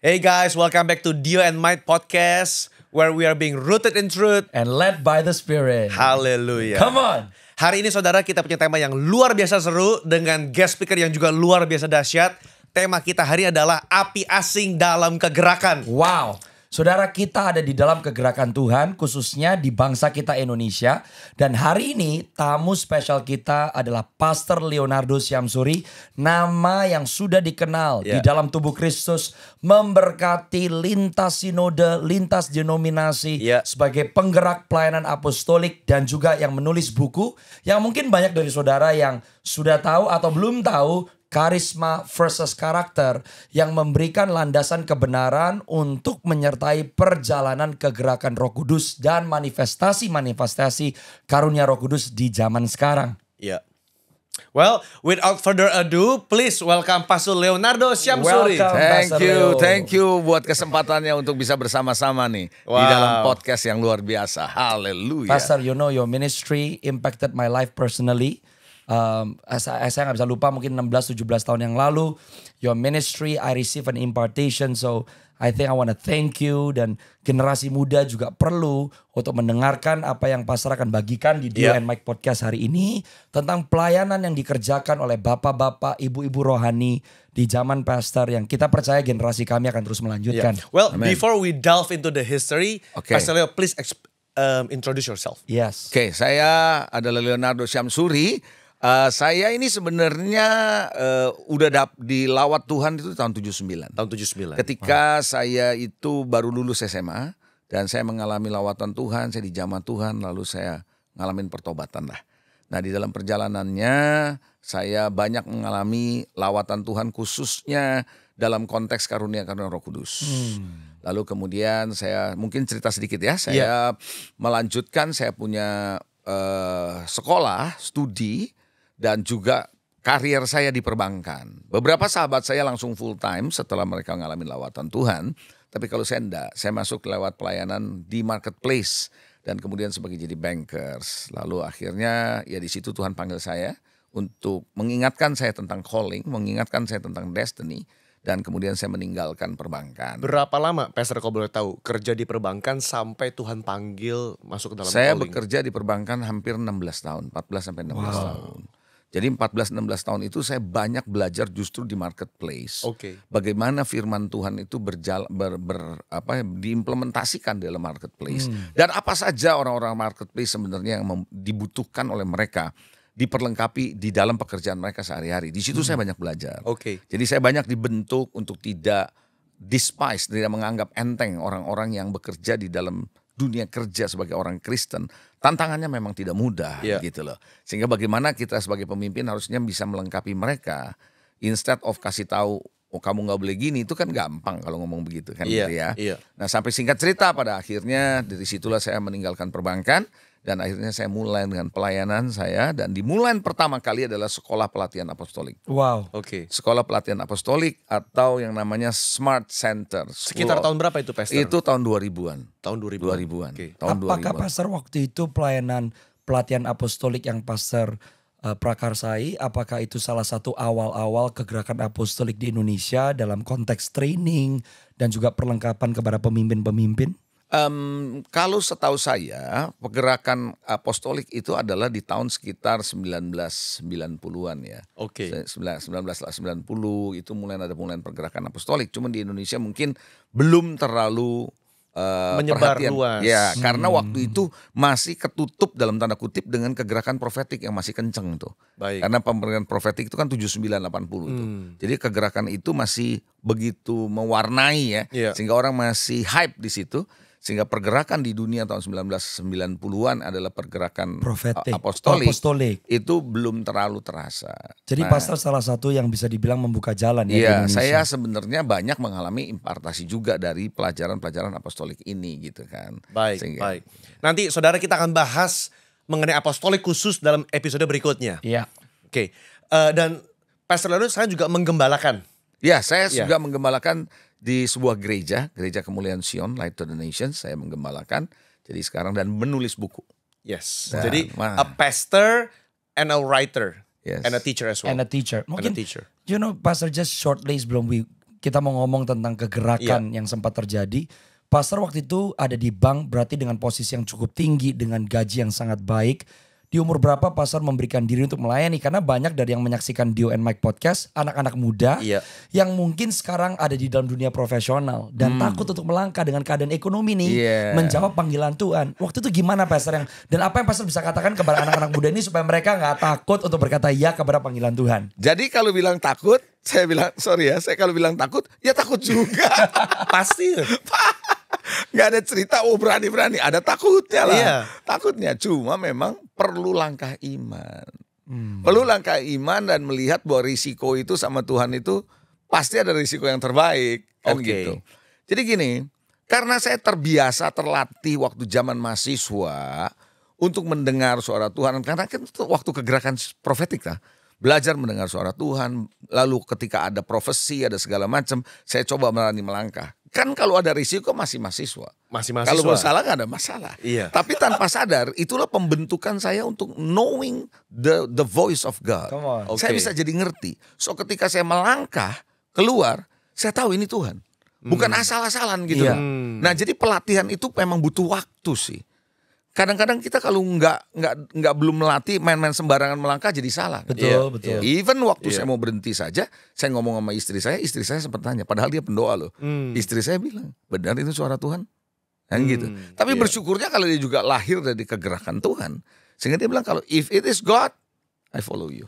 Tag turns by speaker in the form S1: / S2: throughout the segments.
S1: Hey guys, welcome back to Dio and Mike Podcast, where we are being rooted in truth
S2: and led by the Spirit.
S1: Haleluya.
S2: Come on.
S1: Hari ini saudara kita punya tema yang luar biasa seru dengan guest speaker yang juga luar biasa dahsyat. Tema kita hari adalah api asing dalam kegerakan.
S2: Wow. Saudara, kita ada di dalam kegerakan Tuhan, khususnya di bangsa kita Indonesia. Dan hari ini tamu spesial kita adalah Pastor Leonardo Syamsuri. Nama yang sudah dikenal di dalam tubuh Kristus, memberkati lintas sinode, lintas denominasi, sebagai penggerak pelayanan apostolik. Dan juga yang menulis buku yang mungkin banyak dari saudara yang sudah tahu atau belum tahu. Karisma versus karakter, yang memberikan landasan kebenaran untuk menyertai perjalanan kegerakan Roh Kudus dan manifestasi-manifestasi karunia Roh Kudus di zaman sekarang.
S1: Ya. Well, without further ado, please welcome Pastor Leonardo Syamsuri.
S3: Thank you buat kesempatannya untuk bisa bersama-sama nih di dalam podcast yang luar biasa. Haleluya.
S2: Pastor, you know your ministry impacted my life personally. Saya gak bisa lupa, mungkin 16-17 tahun yang lalu, your ministry, I receive an impartation. So I think I want to thank you. Dan generasi muda juga perlu untuk mendengarkan apa yang Pastor akan bagikan di Dio and Mike Podcast hari ini, tentang pelayanan yang dikerjakan oleh bapak-bapak, ibu-ibu rohani di zaman Pastor, yang kita percaya generasi kami akan terus melanjutkan.
S1: Well, before we delve into the history, Pastor Leo, please introduce yourself.
S2: Yes.
S3: Oke, saya adalah Leonardo Syamsuri. Saya ini sebenarnya udah dilawat Tuhan itu tahun 79.
S1: Tahun 79.
S3: Ketika saya itu baru lulus SMA dan saya mengalami lawatan Tuhan, saya dijamah Tuhan, lalu saya ngalamin pertobatan lah. Nah, di dalam perjalanannya saya banyak mengalami lawatan Tuhan, khususnya dalam konteks karunia Roh Kudus. Lalu kemudian saya mungkin cerita sedikit ya, saya melanjutkan, saya punya sekolah, studi, dan juga karier saya di perbankan. Beberapa sahabat saya langsung full time setelah mereka ngalamin lawatan Tuhan. Tapi kalau saya enggak, saya masuk lewat pelayanan di marketplace dan kemudian sebagai jadi bankers. Lalu akhirnya ya di situ Tuhan panggil saya untuk mengingatkan saya tentang calling, mengingatkan saya tentang destiny. Dan kemudian saya meninggalkan perbankan.
S1: Berapa lama, Pastor, kalau boleh tahu, kerja di perbankan sampai Tuhan panggil masuk ke dalam
S3: saya
S1: calling?
S3: Bekerja di perbankan hampir 16 tahun, 14 sampai 16 tahun. Jadi 14-16 tahun itu saya banyak belajar justru di marketplace. Bagaimana firman Tuhan itu diimplementasikan dalam marketplace. Dan apa saja orang-orang marketplace sebenarnya yang dibutuhkan oleh mereka, diperlengkapi di dalam pekerjaan mereka sehari-hari. Di situ saya banyak belajar. Jadi saya banyak dibentuk untuk tidak despise, tidak menganggap enteng orang-orang yang bekerja di dalam dunia kerja sebagai orang Kristen. Tantangannya memang tidak mudah gitu loh. Sehingga bagaimana kita sebagai pemimpin harusnya bisa melengkapi mereka. Instead of kasih tahu, oh kamu gak boleh gini, itu kan gampang kalau ngomong begitu kan gitu ya. Nah, sampai singkat cerita pada akhirnya dari situlah saya meninggalkan perbankan. Dan akhirnya saya mulai dengan pelayanan saya. Dan dimulai pertama kali adalah sekolah pelatihan apostolik.
S2: Wow.
S3: Sekolah pelatihan apostolik atau yang namanya Smart Center.
S1: Sekitar tahun berapa itu, Pastor?
S3: Itu tahun 2000-an.
S1: Tahun 2000-an.
S2: Apakah Pastor waktu itu pelayanan pelatihan apostolik yang Pastor prakarsai, apakah itu salah satu awal-awal kegerakan apostolik di Indonesia dalam konteks training dan juga perlengkapan kepada pemimpin-pemimpin?
S3: Kalau setahu saya, pergerakan apostolik itu adalah di tahun sekitar 1990-an ya. 1990 itu mulai pergerakan apostolik. Cuma di Indonesia mungkin belum terlalu
S1: menyebar luas.
S3: Ya, karena waktu itu masih ketutup dalam tanda kutip dengan kegerakan profetik yang masih kenceng tuh. Karena pemberian profetik itu kan 79-80 tuh. Jadi kegerakan itu masih begitu mewarnai ya, sehingga orang masih hype di situ. Sehingga pergerakan di dunia tahun 1990-an adalah pergerakan apostolik. Itu belum terlalu terasa.
S2: Jadi Pastor salah satu yang bisa dibilang membuka jalan ya di Indonesia.
S3: Saya sebenarnya banyak mengalami impartasi juga dari pelajaran-pelajaran apostolik ini gitu kan.
S1: Baik. Nanti saudara kita akan bahas mengenai apostolik khusus dalam episode berikutnya. Dan Pastor Leonardo saya juga menggembalakan.
S3: Ya, saya juga menggembalakan di sebuah gereja Kemuliaan Sion, Light to the Nations, saya menggembalakan. Jadi sekarang dan menulis buku.
S1: Jadi a pastor and a writer and a teacher as well.
S2: Mungkin, you know, Pastor, just shortly sebelum we kita mau ngomong tentang kegerakan yang sempat terjadi. Pastor waktu itu ada di bank, berarti dengan posisi yang cukup tinggi, dengan gaji yang sangat baik. Di umur berapa Pastor memberikan diri untuk melayani? Karena banyak dari yang menyaksikan Dio and Mike podcast, anak-anak muda yang mungkin sekarang ada di dalam dunia profesional dan takut untuk melangkah dengan keadaan ekonomi nih, menjawab panggilan Tuhan. Waktu itu gimana Pastor dan apa yang Pastor bisa katakan kepada anak-anak muda ini supaya mereka gak takut untuk berkata ya kepada panggilan Tuhan?
S3: Jadi kalau bilang takut, saya bilang sorry ya, saya kalau bilang takut, ya takut juga.
S1: Pasti.
S3: Gak ada cerita berani-berani, ada takutnya lah. Takutnya cuma memang perlu langkah iman. Perlu langkah iman dan melihat bahwa risiko itu sama Tuhan itu pasti ada risiko yang terbaik kan gitu. Jadi gini, karena saya terbiasa terlatih waktu zaman mahasiswa untuk mendengar suara Tuhan, karena kan itu waktu kegerakan profetik lah. Belajar mendengar suara Tuhan, lalu ketika ada profesi, ada segala macam, saya coba berani melangkah. Kan kalau ada risiko masih mahasiswa. Kalau mau salah gak ada masalah. Tapi tanpa sadar, itulah pembentukan saya untuk knowing the voice of God. Saya bisa jadi ngerti. So ketika saya melangkah keluar, saya tahu ini Tuhan. Bukan asal-asalan gitu. Nah jadi pelatihan itu memang butuh waktu sih. Kadang-kadang kita kalau nggak belum melatih main-main sembarangan melangkah jadi salah.
S2: Betul.
S3: Even waktu saya mau berhenti saja, saya ngomong sama istri saya sempat tanya, padahal dia pendoa loh. Istri saya bilang, benar itu suara Tuhan? Kan gitu. Tapi bersyukurnya kalau dia juga lahir dari kegerakan Tuhan, sehingga dia bilang kalau if it is God, I follow you.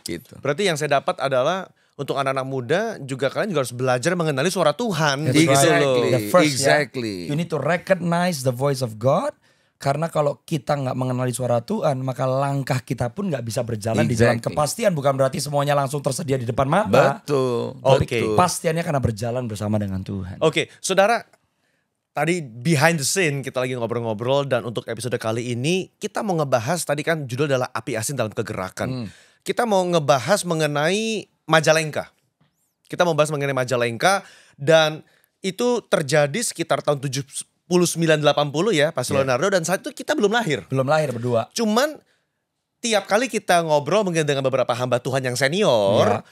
S3: Gitu.
S1: Berarti yang saya dapat adalah untuk anak-anak muda juga kalian juga harus belajar mengenali suara Tuhan.
S2: You need to recognize the voice of God. Karena kalau kita nggak mengenali suara Tuhan, maka langkah kita pun nggak bisa berjalan di jalan kepastian. Bukan berarti semuanya langsung tersedia di depan mata.
S3: Betul.
S2: Kepastiannya karena berjalan bersama dengan Tuhan.
S1: Saudara, tadi behind the scene kita lagi ngobrol-ngobrol dan untuk episode kali ini kita mau ngebahas, tadi kan judul adalah api asin dalam kegerakan. Kita mau ngebahas mengenai Majalengka. Kita mau bahas mengenai Majalengka dan itu terjadi sekitar tahun 79-80 ya Pastor Leonardo, dan saat itu kita belum lahir.
S2: Belum lahir berdua.
S1: Cuman tiap kali kita ngobrol mungkin dengan beberapa hamba Tuhan yang senior,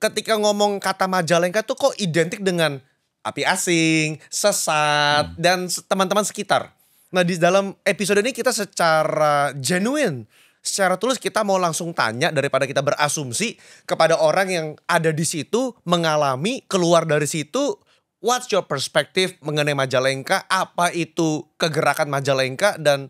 S1: ketika ngomong kata Majalengka tuh kok identik dengan api asing, sesat, dan teman-teman sekitar. Nah di dalam episode ini kita secara genuine, secara tulus kita mau langsung tanya daripada kita berasumsi kepada orang yang ada di situ, mengalami, keluar dari situ. What's your perspective mengenai Majalengka? Apa itu kegerakan Majalengka dan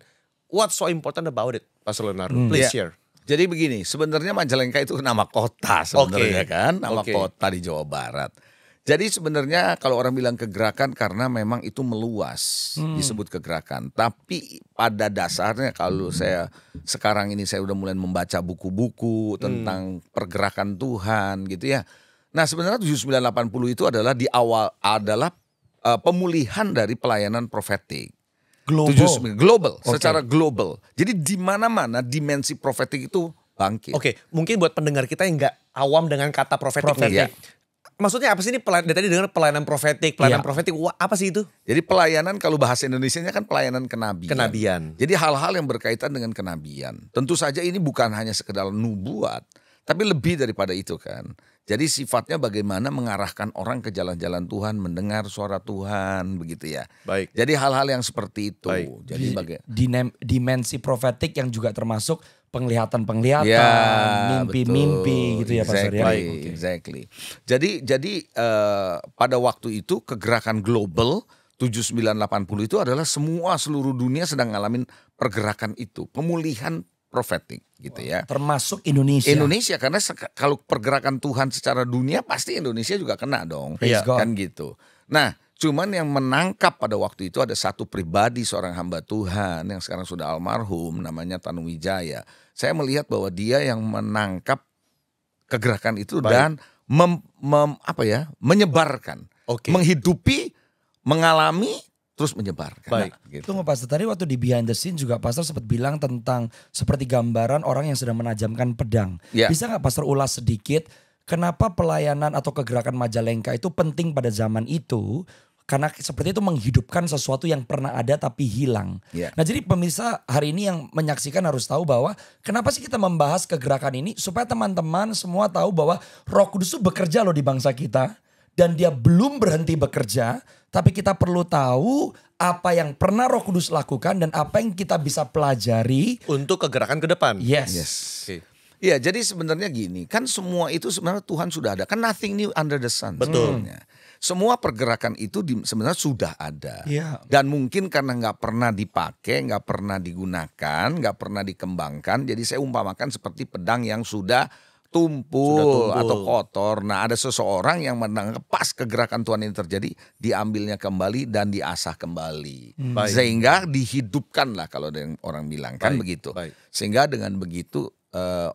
S1: what's so important about it, Pastor Leonardo? Please share.
S3: Jadi begini, sebenarnya Majalengka itu nama kota sebenarnya kan, nama kota di Jawa Barat. Jadi sebenarnya kalau orang bilang kegerakan karena memang itu meluas disebut kegerakan. Tapi pada dasarnya kalau saya sekarang ini saya udah mulai membaca buku-buku tentang pergerakan Tuhan gitu ya. Nah sebenarnya 7980 itu adalah di awal adalah pemulihan dari pelayanan profetik. Global, secara global. Jadi di mana-mana dimensi profetik itu bangkit.
S1: Mungkin buat pendengar kita yang nggak awam dengan kata profetik. Maksudnya apa sih ini tadi dengar pelayanan profetik, profetik apa sih itu?
S3: Jadi pelayanan kalau bahasa Indonesianya kan pelayanan kenabian. Jadi hal-hal yang berkaitan dengan kenabian. Tentu saja ini bukan hanya sekedar nubuat, tapi lebih daripada itu kan. Jadi sifatnya bagaimana mengarahkan orang ke jalan-jalan Tuhan, mendengar suara Tuhan, begitu ya.
S1: Baik.
S3: Jadi hal-hal yang seperti itu. Jadi
S2: dimensi profetik yang juga termasuk penglihatan-penglihatan, mimpi-mimpi gitu ya Pastor ya.
S3: Exactly. Jadi pada waktu itu kegerakan global 7980 itu adalah seluruh dunia sedang ngalamin pergerakan itu, pemulihan profetik gitu ya.
S2: Termasuk Indonesia.
S3: Indonesia karena kalau pergerakan Tuhan secara dunia pasti Indonesia juga kena dong. Kan gitu. Nah, cuman yang menangkap pada waktu itu ada satu pribadi seorang hamba Tuhan yang sekarang sudah almarhum namanya Tanu Wijaya. Saya melihat bahwa dia yang menangkap kegerakan itu dan menyebarkan, menghidupi, mengalami terus menyebarkan.
S2: Baik.
S3: Gitu.
S2: Tunggu Pastor, tadi waktu di behind the scene juga Pastor sempat bilang tentang seperti gambaran orang yang sedang menajamkan pedang. Bisa gak Pastor ulas sedikit kenapa pelayanan atau kegerakan Majalengka itu penting pada zaman itu? Karena seperti itu menghidupkan sesuatu yang pernah ada tapi hilang. Nah jadi pemirsa hari ini yang menyaksikan harus tahu bahwa kenapa sih kita membahas kegerakan ini? Supaya teman-teman semua tahu bahwa Roh Kudus itu bekerja loh di bangsa kita. dan dia belum berhenti bekerja, tapi kita perlu tahu apa yang pernah Roh Kudus lakukan dan apa yang kita bisa pelajari
S1: Untuk kegerakan ke depan.
S2: Yes.
S1: Oke.
S3: Iya, jadi sebenarnya gini, kan semua itu sebenarnya Tuhan sudah ada. Kan nothing new under the sun.
S1: Betul.
S3: sebenarnya. Semua pergerakan itu sebenarnya sudah ada.
S2: Iya.
S3: Dan mungkin karena nggak pernah dipakai, nggak pernah digunakan, nggak pernah dikembangkan. Jadi saya umpamakan seperti pedang yang sudah tumpul atau kotor. Nah, ada seseorang yang menangkap pas kegerakan Tuhan ini terjadi, diambilnya kembali dan diasah kembali.
S1: Baik.
S3: Sehingga dihidupkan lah kalau ada yang orang bilang kan
S1: Baik,
S3: begitu.
S1: baik.
S3: Sehingga dengan begitu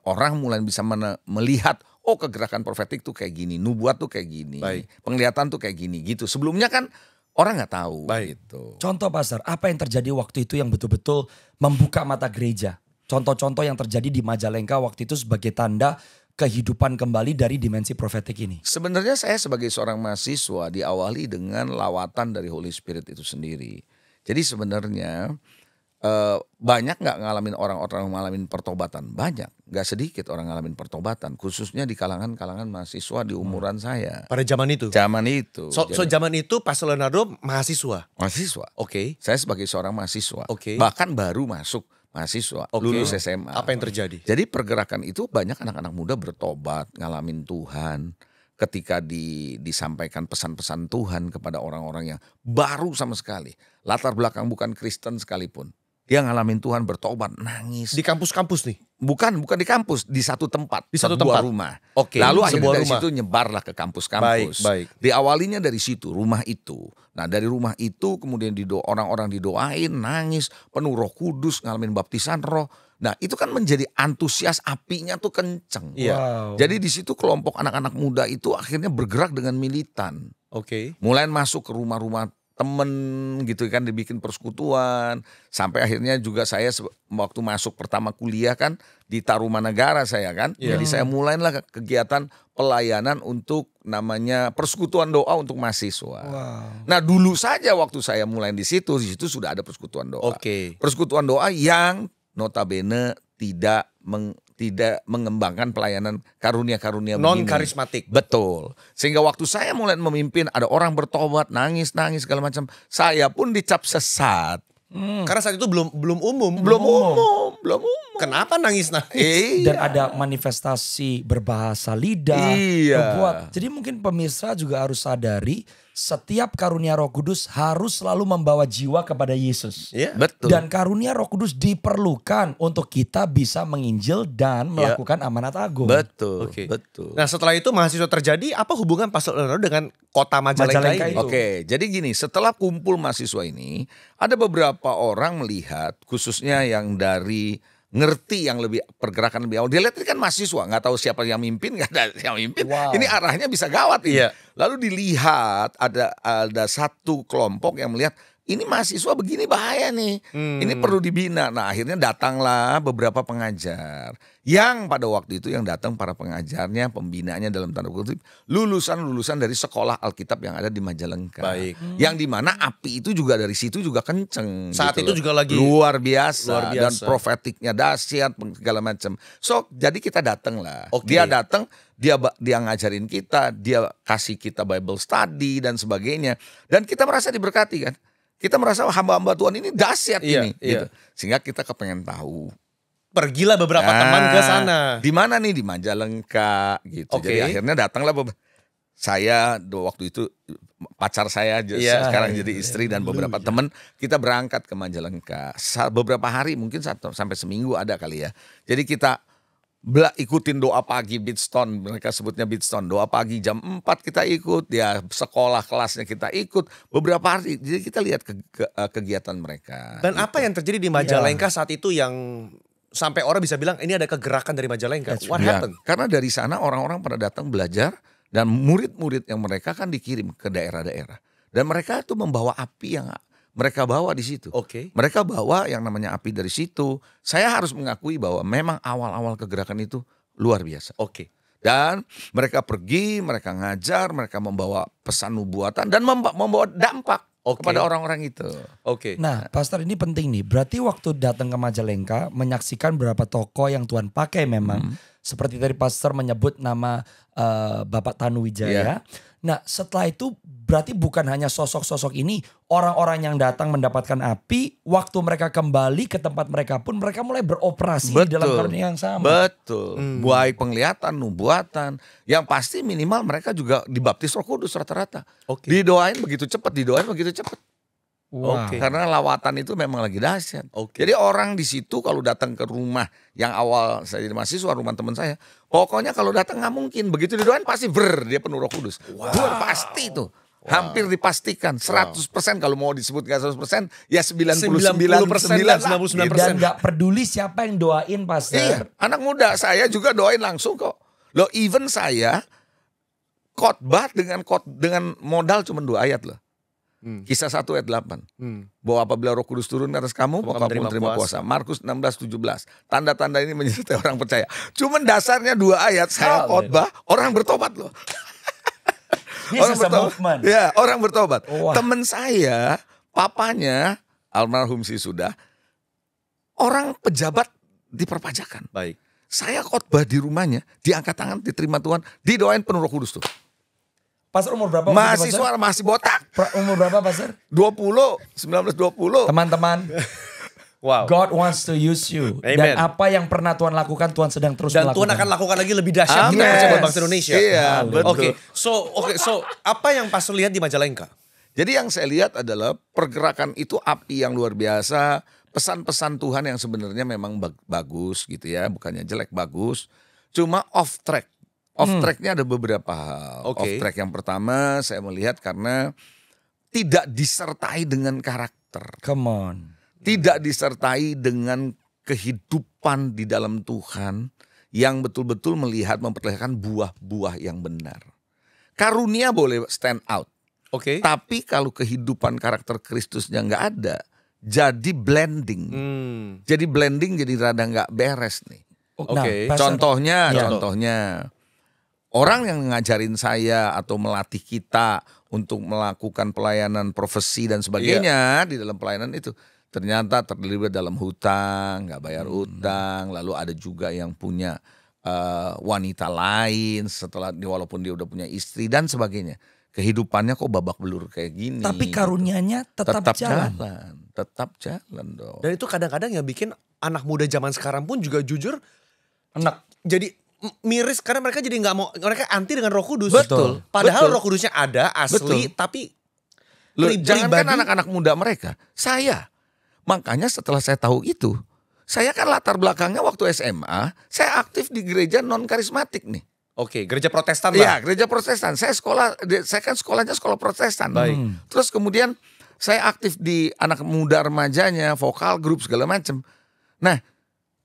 S3: orang mulai bisa melihat, oh kegerakan profetik tuh kayak gini, nubuat tuh kayak gini,
S1: Baik.
S3: penglihatan tuh kayak gini gitu. Sebelumnya kan orang nggak tahu
S1: Baik.
S3: gitu.
S2: Contoh Pastor, apa yang terjadi waktu itu yang betul-betul membuka mata gereja? Contoh-contoh yang terjadi di Majalengka waktu itu sebagai tanda kehidupan kembali dari dimensi profetik ini.
S3: Sebenarnya saya sebagai seorang mahasiswa diawali dengan lawatan dari Holy Spirit itu sendiri. Jadi sebenarnya banyak nggak ngalamin orang-orang ngalamin pertobatan? Banyak, nggak sedikit orang ngalamin pertobatan. Khususnya di kalangan-kalangan mahasiswa di umuran saya.
S1: Pada zaman itu.
S3: Zaman itu.
S1: So
S3: Jadi,
S1: zaman itu Pastor Leonardo mahasiswa.
S3: mahasiswa.
S1: Oke.
S3: Saya sebagai seorang mahasiswa.
S1: Oke.
S3: Bahkan baru masuk mahasiswa,
S1: Oke.
S3: lulus SMA.
S1: Apa yang terjadi?
S3: Jadi pergerakan itu banyak anak-anak muda bertobat, ngalamin Tuhan. Ketika disampaikan pesan-pesan Tuhan kepada orang-orang yang baru sama sekali. Latar belakang bukan Kristen sekalipun. Dia ngalamin Tuhan, bertobat, nangis.
S1: Di kampus-kampus nih.
S3: Bukan di kampus, di satu tempat.
S1: Di satu
S3: sebuah
S1: tempat.
S3: rumah.
S1: Oke,
S3: Lalu
S1: sebuah
S3: akhirnya dari
S1: rumah.
S3: situ nyebarlah ke kampus-kampus.
S1: Baik.
S3: Diawalinya dari situ, rumah itu. Nah dari rumah itu kemudian orang-orang didoain, nangis, penuh Roh Kudus, ngalamin baptisan Roh. Nah itu kan menjadi antusias, apinya tuh kenceng.
S1: Iya.
S2: Wow.
S3: Jadi di situ kelompok anak-anak muda itu akhirnya bergerak dengan militan.
S1: Oke.
S3: Mulai masuk ke rumah-rumah temen gitu kan, dibikin persekutuan. Sampai akhirnya juga saya waktu masuk pertama kuliah kan di Tarumanegara saya kan.
S1: Iya.
S3: Jadi saya mulailah kegiatan pelayanan untuk namanya persekutuan doa untuk mahasiswa.
S2: Wow.
S3: Nah dulu saja waktu saya mulai di situ sudah ada persekutuan doa.
S1: Oke.
S3: Persekutuan doa yang notabene tidak mengembangkan pelayanan karunia-karunia
S1: Non
S3: begini.
S1: karismatik.
S3: Betul. Sehingga waktu saya mulai memimpin ada orang bertobat, nangis segala macam. Saya pun dicap sesat.
S1: Karena saat itu belum umum.
S3: Belum umum.
S1: Kenapa nangis-nangis?
S2: Dan ada manifestasi berbahasa lidah,
S3: Iya.
S2: berbuat. Jadi mungkin pemirsa juga harus sadari setiap karunia Roh Kudus harus selalu membawa jiwa kepada Yesus.
S1: Iya.
S3: Betul.
S2: Dan karunia Roh Kudus diperlukan untuk kita bisa menginjil dan melakukan amanat agung.
S3: Betul.
S1: Oke.
S3: Betul.
S1: Nah setelah itu mahasiswa terjadi, apa hubungan Pastor Leonardo dengan kota Majalengka
S2: Majalengka
S1: ini?
S2: itu.
S3: Oke, jadi gini, setelah kumpul mahasiswa ini, ada beberapa orang melihat, khususnya yang dari ngerti yang lebih pergerakan lebih awal. Dia lihat ini kan mahasiswa, nggak tahu siapa yang mimpin, nggak ada yang mimpin.
S2: Wow.
S3: Ini arahnya bisa gawat ini.
S1: Iya.
S3: Lalu dilihat ada satu kelompok yang melihat ini mahasiswa begini bahaya nih. Ini perlu dibina. Nah akhirnya datanglah beberapa pengajar. Yang pada waktu itu yang datang para pengajarnya, pembinanya dalam tanda kutip, lulusan-lulusan dari sekolah Alkitab yang ada di Majalengka.
S1: Baik.
S3: Yang dimana api itu juga dari situ juga kenceng.
S1: Saat
S3: gitu
S1: itu
S3: loh.
S1: juga lagi
S3: luar biasa.
S1: luar
S3: Dan
S1: biasa.
S3: profetiknya dahsyat segala macam. So jadi kita datang lah.
S1: Oke.
S3: Dia datang, dia ngajarin kita, dia kasih kita Bible study dan sebagainya. Dan kita merasa diberkati kan. Kita merasa hamba-hamba Tuhan ini dahsyat
S1: Iya,
S3: ini.
S1: iya.
S3: Gitu. Sehingga kita kepengen tahu.
S1: Pergilah beberapa teman ke sana.
S3: Di mana nih? Di Majalengka gitu.
S1: Oke.
S3: Jadi akhirnya datanglah saya waktu itu pacar saya
S1: Iya.
S3: sekarang jadi istri dan beberapa teman kita berangkat ke Majalengka. Beberapa hari mungkin sampai seminggu ada kali ya. Jadi kita ikutin doa pagi Beatstone, mereka sebutnya Beatstone. Doa pagi jam 4 kita ikut, dia sekolah kelasnya kita ikut. Beberapa hari, jadi kita lihat kegiatan mereka.
S1: Dan apa yang terjadi di Majalengka saat itu yang sampai orang bisa bilang ini ada kegerakan dari Majalengka? What
S3: Ya,
S1: happened?
S3: karena dari sana orang-orang pada datang belajar dan murid-murid yang mereka kan dikirim ke daerah-daerah. Dan mereka itu membawa api yang mereka bawa di situ.
S1: Oke.
S3: Mereka bawa yang namanya api dari situ. Saya harus mengakui bahwa memang awal-awal kegerakan itu luar biasa.
S1: Oke.
S3: Dan mereka pergi, mereka ngajar, mereka membawa pesan nubuatan dan membawa dampak
S1: Oke.
S3: kepada orang-orang itu.
S1: Oke.
S2: Nah, Pastor ini penting nih. Berarti waktu datang ke Majalengka menyaksikan beberapa tokoh yang Tuhan pakai memang. Seperti tadi Pastor menyebut nama Bapak Tanu Wijaya.
S3: Iya.
S2: Nah setelah itu berarti bukan hanya sosok-sosok ini, orang-orang yang datang mendapatkan api, waktu mereka kembali ke tempat mereka pun mereka mulai beroperasi di dalam karunia yang sama.
S3: Betul. Baik penglihatan, nubuatan. Yang pasti minimal mereka juga dibaptis Roh Kudus rata-rata.
S1: Oke.
S3: Didoain begitu cepat, didoain begitu cepat.
S2: Wow.
S1: Oke.
S3: Karena lawatan itu memang lagi dahsyat.
S1: Oke.
S3: Jadi orang di situ kalau datang ke rumah yang awal saya jadi mahasiswa, rumah teman saya, pokoknya kalau datang nggak mungkin. Begitu didoain pasti dia penuh Roh Kudus. Pasti itu. Hampir dipastikan 100%, kalau mau disebut nggak 100%, ya 99%,
S1: 99%.
S2: Dan gak peduli siapa yang doain pastor.
S3: Iya, anak muda saya juga doain langsung kok. Loh, even saya khotbah dengan modal cuma 2 ayat loh. Kisah 1 ayat 8. Bahwa apabila Roh Kudus turun ke atas kamu, maka kamu menerima kuasa. Markus 16:17. Tanda-tanda ini menyertai orang percaya. Cuman dasarnya 2 ayat saya khotbah, orang bertobat loh.
S2: Orang bertobat.
S3: Ya, orang bertobat.
S2: Wah.
S3: Temen saya, papanya almarhum sih sudah, orang pejabat di perpajakan.
S1: Baik.
S3: Saya khotbah di rumahnya, diangkat tangan, diterima Tuhan, didoain penuh Roh Kudus tuh.
S2: Pastor umur berapa? waktu itu,
S3: Mahasiswa
S2: Pastor?
S3: masih botak.
S2: Umur berapa Pastor?
S3: 1920.
S2: Teman-teman,
S1: Wow.
S2: God wants to use you.
S1: Amen.
S2: Dan apa yang pernah Tuhan lakukan, Tuhan sedang terus
S1: Dan
S2: melakukan.
S1: Tuhan akan lakukan lagi lebih dahsyat
S3: Amen.
S1: kita percaya buat bangsa Indonesia.
S3: Iya, betul.
S1: Oke, so apa yang Pastor lihat di Majalengka?
S3: Jadi yang saya lihat adalah pergerakan itu api yang luar biasa. Pesan-pesan Tuhan yang sebenarnya memang bagus gitu ya. Bukannya jelek, bagus. Cuma off track. Off tracknya ada beberapa hal.
S1: Oke.
S3: Off track yang pertama saya melihat karena tidak disertai dengan karakter.
S2: Come on.
S3: Tidak disertai dengan kehidupan di dalam Tuhan yang betul-betul melihat, memperlihatkan buah-buah yang benar. Karunia boleh stand out.
S1: Oke.
S3: Tapi kalau kehidupan karakter Kristusnya nggak ada, jadi blending. Jadi blending, jadi rada nggak beres nih.
S1: Oke.
S2: Pastor,
S3: Contohnya, orang yang ngajarin saya atau melatih kita untuk melakukan pelayanan profesi dan sebagainya di dalam pelayanan itu, ternyata terlibat dalam hutang, nggak bayar utang, lalu ada juga yang punya wanita lain setelah walaupun dia udah punya istri dan sebagainya. Kehidupannya kok babak belur kayak gini.
S2: tapi karunianya tetap jalan.
S3: Tetap jalan dong.
S1: Dan itu kadang-kadang yang bikin anak muda zaman sekarang pun juga jujur
S2: Enak.
S1: jadi miris karena mereka jadi nggak mau, mereka anti dengan Roh Kudus.
S3: Betul.
S1: Padahal
S3: Betul.
S1: Roh Kudusnya ada asli,
S3: Betul.
S1: tapi
S3: Loh, jangankan
S1: pribadi-
S3: anak-anak muda mereka, saya. Makanya setelah saya tahu itu, saya kan latar belakangnya waktu SMA, saya aktif di gereja non karismatik nih.
S1: Oke, gereja Protestan
S3: Iya,
S1: lah.
S3: gereja Protestan. Saya kan sekolahnya sekolah Protestan.
S1: Baik.
S3: Terus kemudian saya aktif di anak muda remajanya, vokal grup segala macam. Nah,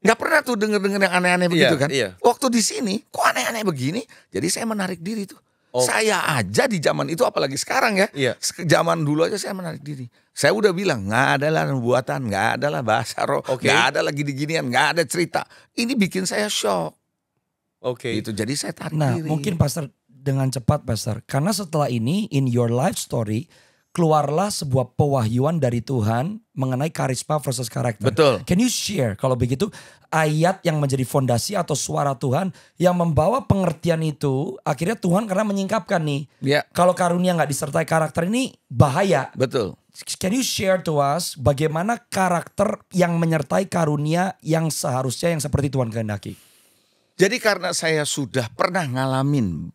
S3: nggak pernah tuh denger yang aneh-aneh begitu kan.
S1: Iya.
S3: Waktu di sini, kok aneh-aneh begini? Jadi saya menarik diri tuh.
S1: Oh.
S3: Saya aja di zaman itu, apalagi sekarang ya.
S1: Iya.
S3: Zaman dulu aja saya menarik diri. Saya udah bilang, nggak ada lah nubuatan, nggak ada lah bahasa roh,
S1: Oke.
S3: nggak ada lagi ginian, nggak ada cerita. Ini bikin saya shock.
S1: Oke.
S3: Gitu. Jadi saya tarik
S2: Nah,
S3: diri.
S2: mungkin Pastor dengan cepat Pastor. Karena setelah ini in your life story keluarlah sebuah pewahyuan dari Tuhan mengenai karisma versus karakter.
S3: Betul.
S2: Can you share kalau begitu ayat yang menjadi fondasi atau suara Tuhan yang membawa pengertian itu akhirnya Tuhan karena menyingkapkan nih.
S3: Ya,
S2: Kalau karunia nggak disertai karakter ini bahaya.
S3: betul.
S2: Can you share to us bagaimana karakter yang menyertai karunia yang seharusnya yang seperti Tuhan kehendaki?
S3: Jadi karena saya sudah pernah ngalamin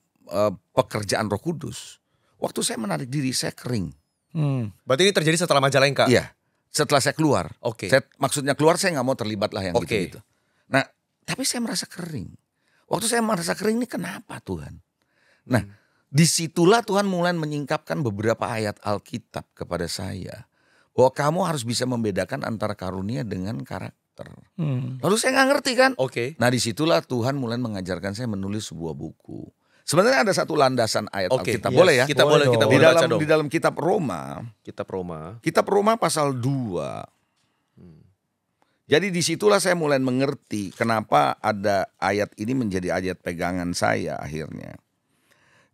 S3: pekerjaan Roh Kudus, waktu saya menarik diri saya kering.
S1: Berarti ini terjadi setelah Majalengka?
S3: Iya, setelah saya keluar.
S1: Oke.
S3: Maksudnya keluar saya nggak mau terlibat lah yang
S1: Oke.
S3: gitu-gitu. Nah, tapi saya merasa kering. Waktu saya merasa kering ini kenapa Tuhan? Nah, disitulah Tuhan mulai menyingkapkan beberapa ayat Alkitab kepada saya. Bahwa kamu harus bisa membedakan antara karunia dengan karakter. Lalu saya nggak ngerti kan?
S1: Oke.
S3: Nah disitulah Tuhan mulai mengajarkan saya menulis sebuah buku. Sebenarnya ada satu landasan ayat
S1: Oke,
S3: Alkitab,
S2: yes.
S3: boleh ya?
S1: Kita
S2: Boleh
S1: boleh, kita
S2: dong.
S3: Di
S1: boleh baca
S3: dalam,
S1: dong.
S3: di dalam kitab Roma,
S1: Kitab Roma.
S3: kitab Roma pasal 2. Jadi disitulah saya mulai mengerti kenapa ada ayat ini menjadi ayat pegangan saya akhirnya.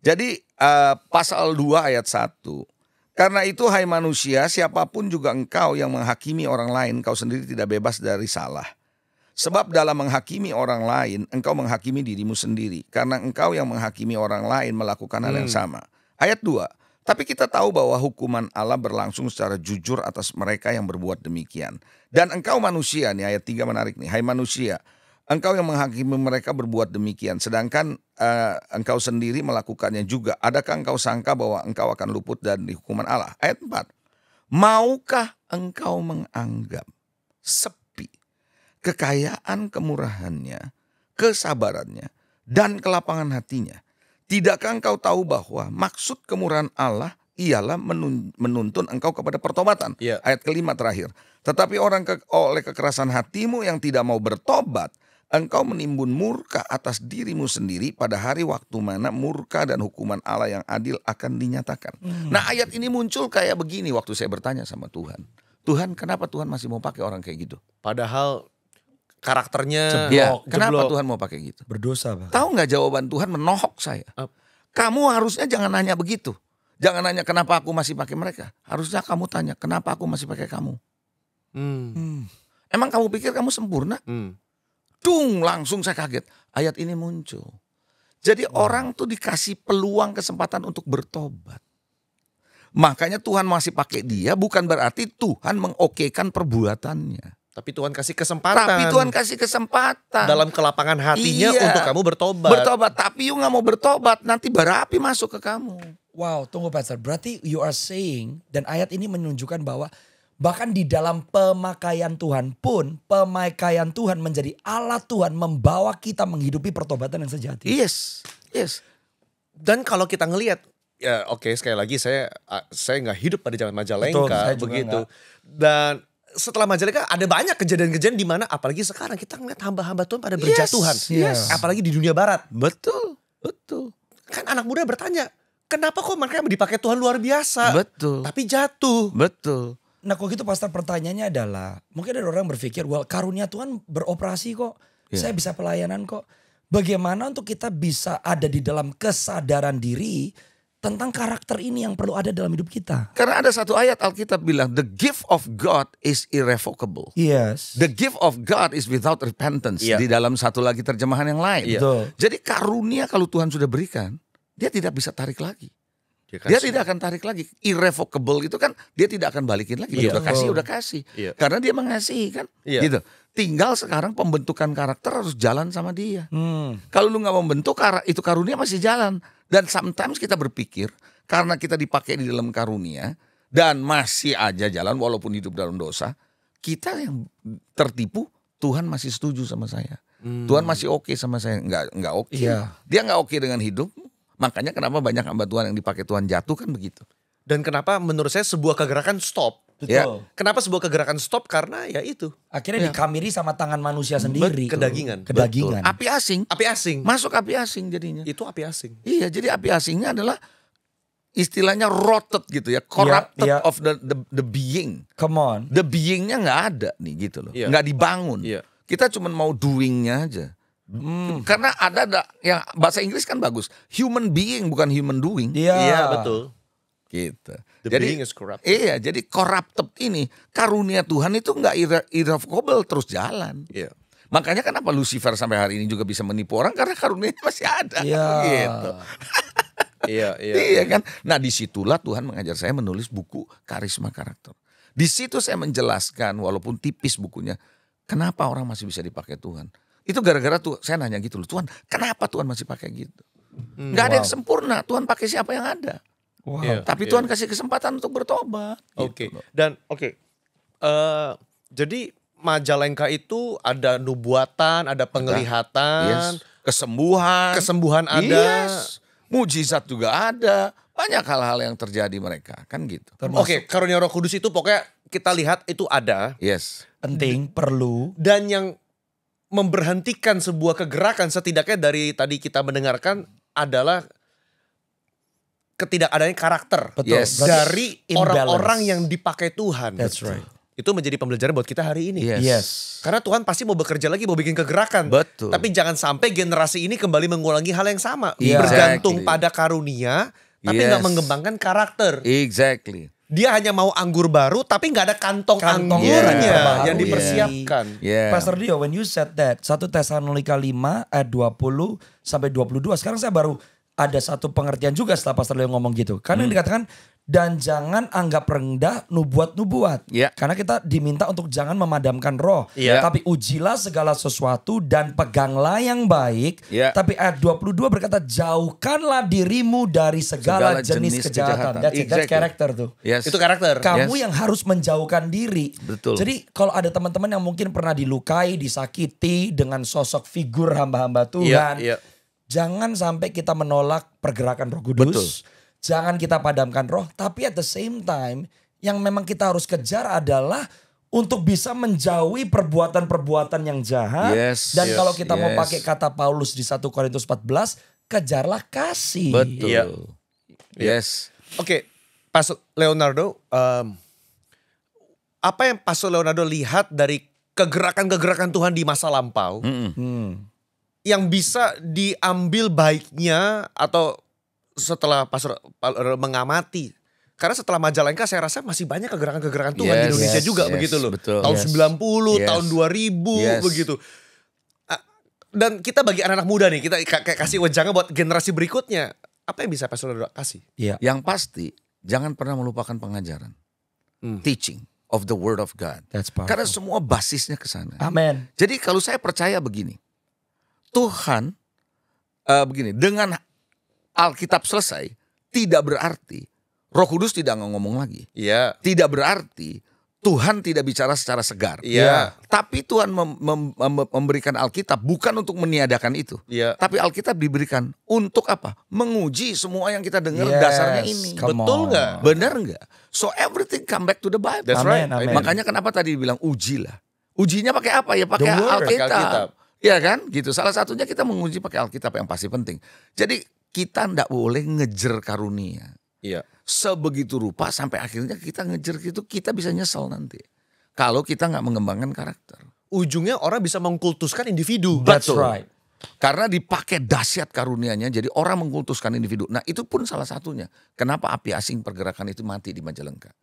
S3: Jadi pasal 2 ayat 1. Karena itu hai manusia, siapapun juga engkau yang menghakimi orang lain, kau sendiri tidak bebas dari salah. Sebab dalam menghakimi orang lain, engkau menghakimi dirimu sendiri. Karena engkau yang menghakimi orang lain melakukan hal yang sama. Ayat 2. Tapi kita tahu bahwa hukuman Allah berlangsung secara jujur atas mereka yang berbuat demikian. Dan engkau manusia, nih ayat 3 menarik nih. Hai manusia, engkau yang menghakimi mereka berbuat demikian. Sedangkan engkau sendiri melakukannya juga. Adakah engkau sangka bahwa engkau akan luput dari hukuman Allah? Ayat 4. Maukah engkau menganggap sepi kekayaan kemurahannya, kesabarannya, dan kelapangan hatinya? Tidakkah engkau tahu bahwa maksud kemurahan Allah ialah menuntun engkau kepada pertobatan?
S1: Iya.
S3: Ayat kelima terakhir. Tetapi oleh kekerasan hatimu yang tidak mau bertobat, engkau menimbun murka atas dirimu sendiri pada hari waktu mana murka dan hukuman Allah yang adil akan dinyatakan. Nah, ayat ini muncul kayak begini waktu saya bertanya sama Tuhan. Tuhan, kenapa Tuhan masih mau pakai orang kayak gitu?
S1: Padahal karakternya
S3: Ya, kenapa
S1: jeblok.
S3: Tuhan mau pakai gitu?
S2: Berdosa, Bang.
S3: Tahu nggak jawaban Tuhan menohok saya? Kamu harusnya jangan nanya begitu. Jangan nanya kenapa aku masih pakai mereka. Harusnya kamu tanya kenapa aku masih pakai kamu. Emang kamu pikir kamu sempurna? Dung, langsung saya kaget. Ayat ini muncul. Jadi orang tuh dikasih peluang kesempatan untuk bertobat. Makanya Tuhan masih pakai dia bukan berarti Tuhan mengokekan perbuatannya.
S1: Tapi Tuhan kasih kesempatan.
S3: Tapi Tuhan kasih kesempatan.
S1: dalam kelapangan hatinya
S3: Iya.
S1: untuk kamu bertobat.
S3: Bertobat, tapi you nggak mau bertobat, nanti bara api masuk ke kamu.
S2: Wow, tunggu Pastor. Berarti you are saying, dan ayat ini menunjukkan bahwa bahkan di dalam pemakaian Tuhan pun, pemakaian Tuhan menjadi alat Tuhan membawa kita menghidupi pertobatan yang sejati.
S3: Yes, yes.
S1: Dan kalau kita ngelihat, ya oke, sekali lagi saya nggak hidup pada zaman
S2: Betul,
S1: Majalengka
S2: saya juga
S1: begitu.
S2: nggak.
S1: Dan setelah Majalengka ada banyak kejadian-kejadian di mana apalagi sekarang kita ngeliat hamba-hamba Tuhan pada berjatuhan.
S2: yes.
S1: Apalagi di dunia barat.
S3: Betul, betul,
S1: Kan anak muda bertanya, kenapa kok mereka dipakai Tuhan luar biasa?
S3: betul,
S1: Tapi jatuh.
S3: betul.
S2: Nah kalau gitu Pastor, pertanyaannya adalah, mungkin ada orang berpikir, well karunia Tuhan beroperasi kok.
S3: Iya.
S2: Saya bisa pelayanan kok. Bagaimana untuk kita bisa ada di dalam kesadaran diri tentang karakter ini yang perlu ada dalam hidup kita.
S3: Karena ada satu ayat Alkitab bilang, the gift of God is irrevocable.
S2: Yes.
S3: The gift of God is without repentance.
S1: Iya.
S3: Di dalam satu lagi terjemahan yang lain.
S1: Iya.
S2: Betul.
S3: Jadi karunia kalau Tuhan sudah berikan, dia tidak bisa tarik lagi. Dia tidak akan tarik lagi. Irrevocable itu kan dia tidak akan balikin lagi. Dia
S1: Iya.
S3: udah kasih.
S1: Iya.
S3: Karena dia mengasihi kan.
S1: Iya.
S3: Gitu. Tinggal sekarang pembentukan karakter harus jalan sama dia.
S2: Hmm.
S3: Kalau lu nggak membentuk, itu karunia masih jalan. Dan sometimes kita berpikir karena kita dipakai di dalam karunia dan masih aja jalan walaupun hidup dalam dosa, kita yang tertipu. Tuhan masih setuju sama saya. Tuhan masih oke sama saya. Nggak oke.
S2: Iya.
S3: Dia nggak oke dengan hidup. Makanya kenapa banyak hamba Tuhan yang dipakai Tuhan jatuh kan begitu.
S1: Dan kenapa menurut saya sebuah kegerakan stop.
S2: Betul.
S3: Ya.
S1: Kenapa sebuah kegerakan stop? Karena ya itu.
S2: Akhirnya dikamiri sama tangan manusia sendiri.
S1: Kedagingan.
S2: Kedagingan.
S3: Api asing.
S1: Api asing.
S3: Masuk api asing jadinya.
S1: Itu api asing.
S3: Iya, jadi api asingnya adalah istilahnya rotted gitu ya, corrupted
S2: iya.
S3: of the being.
S2: Come on.
S3: The beingnya nggak ada nih gitu loh,
S1: Iya.
S3: nggak dibangun.
S1: Iya.
S3: Kita cuma mau doingnya aja. Karena ada yang bahasa Inggris kan bagus, human being bukan human doing.
S2: Iya.
S1: Iya betul.
S3: Gitu.
S1: The being is corrupt.
S3: Iya, jadi corrupted ini karunia Tuhan itu nggak irrevocable terus jalan.
S1: Iya.
S3: Makanya kenapa Lucifer sampai hari ini juga bisa menipu orang karena karunia masih ada.
S2: Iya.
S3: Gitu.
S1: Iya, iya.
S3: Iya kan? Nah disitulah Tuhan mengajar saya menulis buku Karisma Karakter. Di situ saya menjelaskan walaupun tipis bukunya, kenapa orang masih bisa dipakai Tuhan. Itu gara-gara tuh saya nanya gitu loh, Tuhan kenapa Tuhan masih pakai gitu? Gak ada yang sempurna, Tuhan pakai siapa yang ada.
S2: Wow.
S1: Iya.
S3: Tapi Tuhan kasih kesempatan untuk bertobat.
S1: Oke.
S3: Gitu loh.
S1: Dan oke. Jadi Majalengka itu ada nubuatan, ada penglihatan,
S3: Yes. Kesembuhan.
S1: kesembuhan ada.
S3: Yes. Mujizat juga ada. Banyak hal-hal yang terjadi mereka. Kan gitu.
S1: Oke, karunia Roh Kudus itu pokoknya kita lihat itu ada.
S3: Yes.
S2: Penting, perlu.
S1: Dan yang memberhentikan sebuah kegerakan setidaknya dari tadi kita mendengarkan adalah ketidakadanya karakter.
S2: Betul.
S3: Yes.
S2: Berarti
S1: Dari
S2: imbalance.
S1: orang-orang yang dipakai Tuhan.
S2: That's right.
S1: Itu menjadi pembelajaran buat kita hari ini.
S3: Yes.
S2: Yes.
S1: Karena Tuhan pasti mau bekerja lagi, mau bikin kegerakan.
S3: Betul.
S1: Tapi jangan sampai generasi ini kembali mengulangi hal yang sama.
S2: Iya.
S1: Bergantung
S3: Exactly.
S1: pada karunia, tapi
S3: Yes.
S1: nggak mengembangkan karakter.
S3: Exactly.
S1: Dia hanya mau anggur baru, tapi nggak ada kantong
S2: Kantong
S1: anggurnya
S2: terbaru.
S1: yang dipersiapkan.
S3: Yeah.
S2: Pastor Dio, when you said that, 1 Tesalonika 5 ayat 20 sampai 22. Sekarang saya baru ada satu pengertian juga setelah Pastor Leo ngomong gitu. Karena yang dikatakan dan jangan anggap rendah nubuat-nubuat.
S3: Ya.
S2: Karena kita diminta untuk jangan memadamkan roh.
S1: Ya.
S2: Tapi ujilah segala sesuatu dan peganglah yang baik.
S3: Ya.
S2: Tapi ayat 22 berkata jauhkanlah dirimu dari segala jenis kejahatan. That's
S3: Exactly.
S2: karakter tuh.
S3: Yes.
S1: Itu karakter.
S2: Kamu
S3: Yes.
S2: yang harus menjauhkan diri.
S3: Betul.
S2: Jadi kalau ada teman-teman yang mungkin pernah dilukai, disakiti dengan sosok figur hamba-hamba Tuhan.
S1: Iya.
S2: Jangan sampai kita menolak pergerakan Roh Kudus.
S3: Betul.
S2: Jangan kita padamkan roh. Tapi at the same time yang memang kita harus kejar adalah untuk bisa menjauhi perbuatan-perbuatan yang jahat.
S3: Yes,
S2: Dan
S3: yes,
S2: kalau kita mau
S3: yes.
S2: pakai kata Paulus di 1 Korintus 14, kejarlah kasih.
S3: Betul.
S1: Iya.
S3: Yes.
S1: Oke, Pastor Leonardo, apa yang Pastor Leonardo lihat dari kegerakan-kegerakan Tuhan di masa lampau yang bisa diambil baiknya atau setelah Pastor mengamati? Karena setelah Majalengka saya rasa masih banyak kegerakan-kegerakan Tuhan di
S3: Yes,
S1: Indonesia
S3: yes,
S1: juga
S3: yes,
S1: begitu loh.
S3: betul.
S1: Tahun
S2: Yes.
S1: 90,
S3: Yes.
S1: tahun 2000
S3: Yes.
S1: begitu. Dan kita bagi anak-anak muda nih, kita kayak kasih wejangan buat generasi berikutnya. Apa yang bisa Pastor Leonardo kasih?
S2: Iya.
S3: Yang pasti jangan pernah melupakan pengajaran. Teaching of the word of God.
S2: That's powerful.
S3: Karena semua basisnya ke sana.
S2: Amin.
S3: Jadi kalau saya percaya begini. Tuhan begini, dengan Alkitab selesai tidak berarti Roh Kudus tidak ngomong lagi.
S1: Iya.
S3: Tidak berarti Tuhan tidak bicara secara segar.
S1: Iya.
S3: Tapi Tuhan memberikan Alkitab bukan untuk meniadakan itu.
S1: Iya.
S3: Tapi Alkitab diberikan untuk apa? Menguji semua yang kita dengar
S2: Yes,
S3: dasarnya ini.
S2: come
S1: Betul
S2: on.
S1: nggak?
S3: Benar nggak? So everything come back to the Bible.
S1: That's right.
S2: Amen.
S3: Makanya kenapa tadi bilang ujilah. Ujinya pakai apa ya? Pakai
S2: The word.
S1: Pakai Alkitab.
S3: Alkitab. Ya kan? Gitu. Salah satunya kita menguji pakai Alkitab yang pasti penting. Jadi kita ndak boleh ngejer karunia.
S1: Iya.
S3: Sebegitu rupa sampai akhirnya kita ngejer gitu, kita bisa nyesel nanti. Kalau kita nggak mengembangkan karakter.
S1: Ujungnya orang bisa mengkultuskan individu.
S2: That's
S3: Betul.
S2: right.
S3: Karena dipakai dahsyat karunianya, jadi orang mengkultuskan individu. Nah itu pun salah satunya. Kenapa api asing pergerakan itu mati di Majalengka?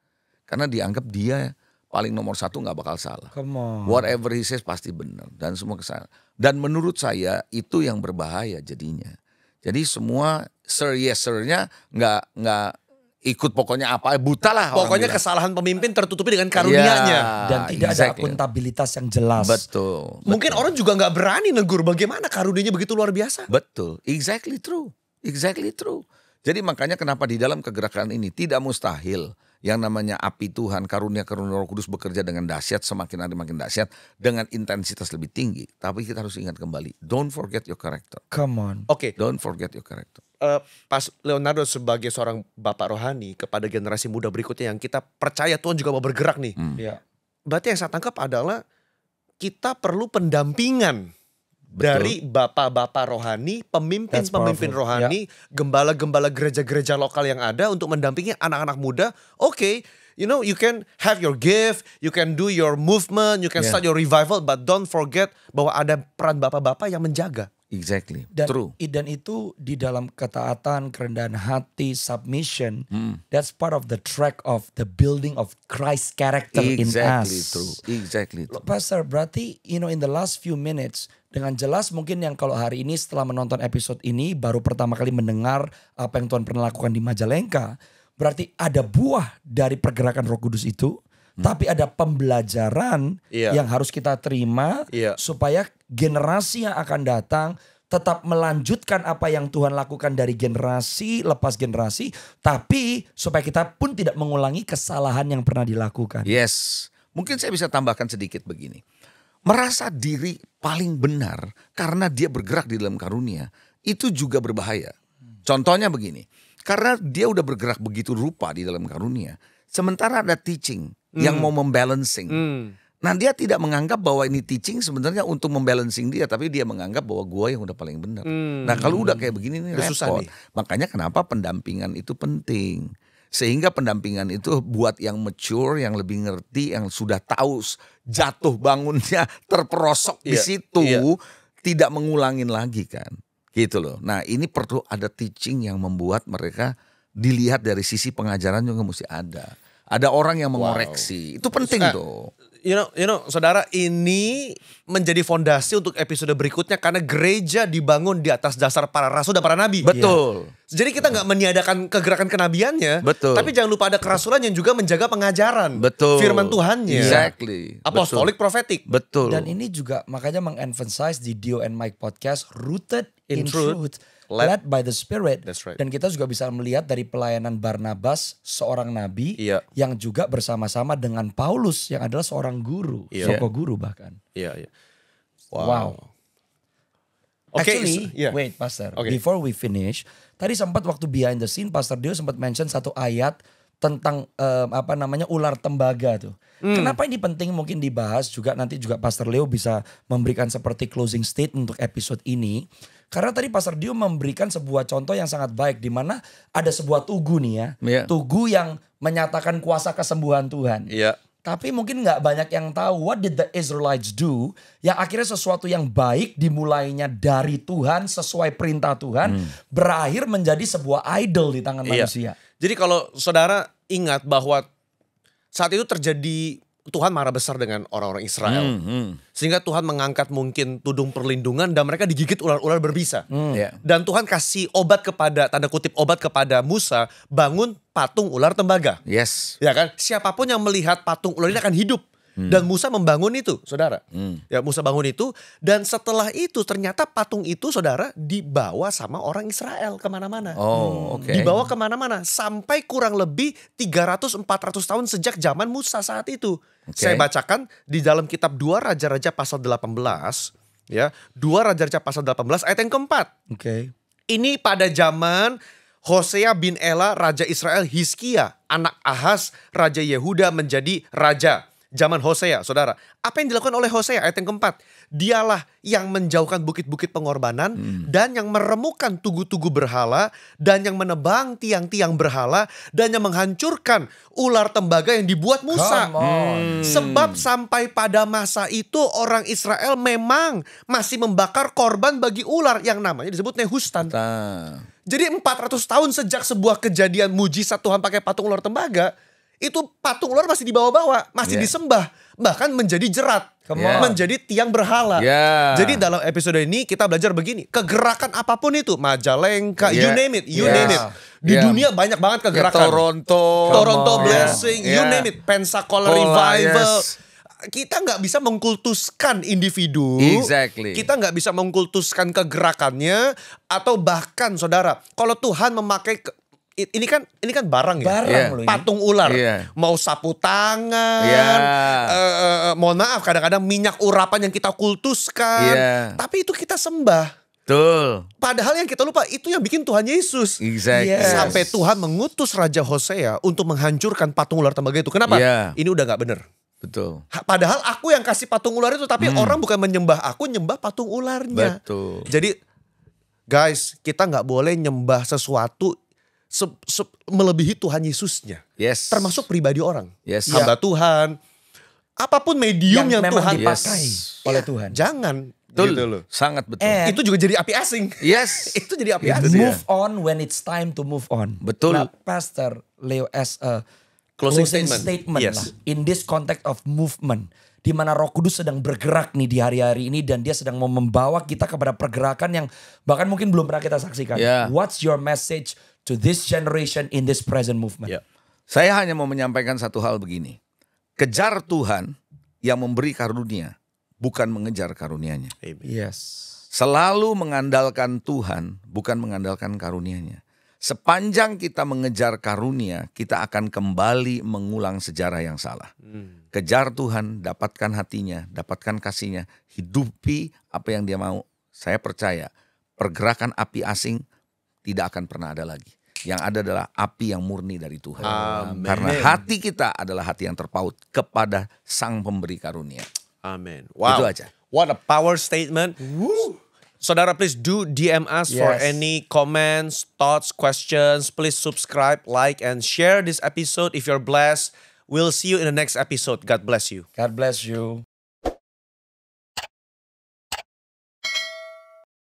S3: Karena dianggap dia paling nomor satu nggak bakal salah.
S2: Come on.
S3: Whatever he says pasti benar dan semua kesalahan. Dan menurut saya itu yang berbahaya jadinya. Jadi semua sir yes sir-nya nggak ikut pokoknya apa buta lah. orang
S1: Pokoknya
S3: bilang.
S1: kesalahan pemimpin tertutupi dengan karunianya.
S2: Dan tidak ada
S3: exactly.
S2: akuntabilitas yang jelas.
S3: Betul.
S1: Mungkin orang juga nggak berani negur bagaimana karunianya begitu luar biasa.
S3: Betul, exactly true. Exactly true. Jadi makanya kenapa di dalam kegerakan ini tidak mustahil yang namanya api Tuhan, karunia-karunia Roh Kudus bekerja dengan dahsyat, semakin hari makin dahsyat, dengan intensitas lebih tinggi. Tapi kita harus ingat kembali, don't forget your character.
S2: Come on.
S1: Oke,
S3: Don't forget your character.
S1: Pas Leonardo sebagai seorang bapak rohani kepada generasi muda berikutnya yang kita percaya Tuhan juga mau bergerak nih.
S2: Iya.
S1: Berarti yang saya tangkap adalah kita perlu pendampingan
S3: Betul.
S1: dari bapak-bapak rohani, pemimpin-pemimpin
S2: That's powerful.
S1: rohani, gembala-gembala gereja-gereja lokal yang ada untuk mendampingi anak-anak muda. Oke, you know, you can have your gift, you can do your movement, you can
S3: Yeah.
S1: start your revival, but don't forget bahwa ada peran bapak-bapak yang menjaga.
S3: Exactly,
S2: Dan,
S3: true.
S2: dan itu di dalam ketaatan, kerendahan hati, submission. That's part of the track of the building of Christ's character in
S3: Exactly
S2: us.
S3: true. Exactly true.
S2: Pastor, berarti in the last few minutes dengan jelas mungkin yang kalau hari ini setelah menonton episode ini baru pertama kali mendengar apa yang Tuhan pernah lakukan di Majalengka, berarti ada buah dari pergerakan Roh Kudus itu, tapi ada pembelajaran
S1: Iya.
S2: yang harus kita terima
S1: Iya.
S2: supaya generasi yang akan datang tetap melanjutkan apa yang Tuhan lakukan dari generasi lepas generasi, tapi supaya kita pun tidak mengulangi kesalahan yang pernah dilakukan.
S3: Yes, mungkin saya bisa tambahkan sedikit begini. Merasa diri paling benar karena dia bergerak di dalam karunia, itu juga berbahaya. Contohnya begini, karena dia udah bergerak begitu rupa di dalam karunia, sementara ada teaching yang mau membalancing. Nah dia tidak menganggap bahwa ini teaching sebenarnya untuk membalancing dia, tapi dia menganggap bahwa gua yang udah paling benar. Nah kalau udah kayak begini ini
S1: Udah susah
S3: repot.
S1: nih.
S3: Makanya kenapa pendampingan itu penting. Sehingga pendampingan itu buat yang mature, yang lebih ngerti, yang sudah tahu jatuh bangunnya terperosok di
S1: Iya,
S3: situ,
S1: iya.
S3: tidak mengulangin lagi kan. Gitu loh. Nah ini perlu ada teaching yang membuat mereka dilihat dari sisi pengajaran juga mesti ada. Ada orang yang mengoreksi. Itu penting tuh.
S1: saudara, ini menjadi fondasi untuk episode berikutnya karena gereja dibangun di atas dasar para rasul dan para nabi.
S3: Betul.
S1: Jadi kita nggak meniadakan kegerakan kenabiannya,
S3: Betul.
S1: tapi jangan lupa ada kerasulan yang juga menjaga pengajaran,
S3: Betul.
S1: firman Tuhannya,
S3: Exactly.
S1: apostolik, profetik.
S3: Betul.
S2: Dan ini juga makanya mengemphasize di Dio and Mike podcast, rooted in
S1: In truth,
S2: truth, led by the Spirit.
S1: That's right.
S2: Dan kita juga bisa melihat dari pelayanan Barnabas, seorang nabi
S1: Iya.
S2: yang juga bersama-sama dengan Paulus yang adalah seorang guru,
S1: Iya.
S2: soko guru bahkan.
S1: Iya.
S2: Wow.
S1: Oke,
S2: Actually,
S1: iya.
S2: wait Pastor,
S1: Oke.
S2: before we finish, tadi sempat waktu behind the scene Pastor Dio sempat mention satu ayat tentang ular tembaga tuh. Kenapa ini penting mungkin dibahas juga nanti juga Pastor Leo bisa memberikan seperti closing statement untuk episode ini. Karena tadi Pastor Dio memberikan sebuah contoh yang sangat baik di mana ada sebuah tugu nih ya.
S3: Iya.
S2: Tugu yang menyatakan kuasa kesembuhan Tuhan.
S1: Iya.
S2: Tapi mungkin nggak banyak yang tahu what did the Israelites do yang akhirnya sesuatu yang baik dimulainya dari Tuhan sesuai perintah Tuhan berakhir menjadi sebuah idol di tangan
S1: Iya.
S2: manusia.
S1: Jadi kalau saudara ingat bahwa saat itu terjadi Tuhan marah besar dengan orang-orang Israel. Sehingga Tuhan mengangkat mungkin tudung perlindungan dan mereka digigit ular-ular berbisa.
S3: Ya.
S1: Dan Tuhan kasih obat kepada, tanda kutip obat kepada Musa, bangun patung ular tembaga.
S3: Yes.
S1: Ya kan? Siapapun yang melihat patung ular ini akan hidup. Dan Musa membangun itu, saudara. Ya, Musa bangun itu. Dan setelah itu ternyata patung itu, saudara, dibawa sama orang Israel kemana-mana.
S3: Oh, oke.
S1: Dibawa kemana-mana. Sampai kurang lebih 300-400 tahun sejak zaman Musa saat itu.
S3: Oke.
S1: Saya bacakan di dalam kitab 2 Raja-Raja pasal 18. Ya, 2 Raja-Raja pasal 18 ayat yang keempat.
S2: Oke.
S1: Ini pada zaman Hosea bin Ela, Raja Israel, Hizkia, anak Ahaz, Raja Yehuda menjadi raja. Zaman Hosea, saudara. Apa yang dilakukan oleh Hosea? Ayat yang keempat. Dialah yang menjauhkan bukit-bukit pengorbanan dan yang meremukkan tugu-tugu berhala dan yang menebang tiang-tiang berhala dan yang menghancurkan ular tembaga yang dibuat Musa.
S2: Come on.
S1: Sebab sampai pada masa itu orang Israel memang masih membakar korban bagi ular yang namanya disebut Nehustan.
S3: Nah,
S1: Jadi 400 tahun sejak sebuah kejadian mujizat Tuhan pakai patung ular tembaga, itu patung ular masih dibawa-bawa, masih
S3: Yeah.
S1: disembah, bahkan menjadi jerat,
S2: Come
S3: on.
S1: menjadi tiang berhala.
S3: Yeah.
S1: Jadi dalam episode ini kita belajar begini, kegerakan apapun itu, Majalengka, you
S3: Yeah.
S1: name it, you
S3: Yeah.
S1: name it. Di
S3: Yeah.
S1: dunia banyak banget
S3: ya,
S1: kegerakan.
S3: Toronto.
S1: Toronto
S2: Come on.
S1: Blessing, you
S3: Yeah.
S1: name it, Pensacola
S3: Cola,
S1: Revival.
S3: yes.
S1: Kita nggak bisa mengkultuskan individu.
S3: Exactly.
S1: Kita nggak bisa mengkultuskan kegerakannya atau bahkan saudara, kalau Tuhan memakai ini kan barang ya.
S2: Barang
S3: Yeah.
S2: loh ini.
S1: Patung ular,
S3: Iya.
S1: mau sapu tangan,
S3: Iya.
S1: mohon maaf kadang-kadang minyak urapan yang kita kultuskan,
S3: Iya.
S1: tapi itu kita sembah.
S3: Betul.
S1: Padahal yang kita lupa itu yang bikin Tuhan Yesus.
S3: Exactly.
S2: Yes.
S1: Sampai Tuhan mengutus Raja Hosea untuk menghancurkan patung ular tembaga itu. Kenapa?
S3: Iya.
S1: Ini udah gak bener.
S3: Betul.
S1: Padahal aku yang kasih patung ular itu, tapi orang bukan menyembah aku, nyembah patung ularnya.
S3: Betul.
S1: Jadi guys, kita gak boleh nyembah sesuatu melebihi Tuhan Yesusnya.
S3: Yes.
S1: Termasuk pribadi orang.
S3: Yes.
S1: Hamba Tuhan. Apapun medium yang,
S2: memang
S1: Tuhan
S2: dipakai
S3: Yes.
S2: oleh Tuhan.
S1: Jangan.
S3: Betul.
S1: Gitu loh.
S3: Sangat betul.
S2: And
S1: Itu juga jadi api asing.
S3: Yes.
S1: Itu jadi api asing.
S2: move on when it's time to move on.
S3: Betul.
S2: Nah, Pastor Leo as a
S1: Closing
S2: statement
S1: statement. Yes.
S2: lah, in this context of movement, di mana Roh Kudus sedang bergerak nih di hari-hari ini dan dia sedang mau membawa kita kepada pergerakan yang bahkan mungkin belum pernah kita saksikan.
S3: Yeah.
S2: What's your message to this generation in this present movement?
S1: Ya.
S3: Saya hanya mau menyampaikan satu hal begini. Kejar Tuhan yang memberi karunia, bukan mengejar karunianya.
S1: Amen.
S2: Yes.
S3: Selalu mengandalkan Tuhan, bukan mengandalkan karunianya. Sepanjang kita mengejar karunia, kita akan kembali mengulang sejarah yang salah. Kejar Tuhan, dapatkan hatinya, dapatkan kasihnya, hidupi apa yang dia mau. Saya percaya pergerakan api asing tidak akan pernah ada lagi. Yang ada adalah api yang murni dari Tuhan.
S1: Amin.
S3: Karena hati kita adalah hati yang terpaut kepada Sang Pemberi karunia.
S1: Amin. Wow.
S3: Itu aja.
S1: What a power statement. Saudara, please do DM us for
S2: Yes.
S1: any comments, thoughts, questions. Please subscribe, like, and share this episode if you're blessed. We'll see you in the next episode. God bless you.
S2: God bless you.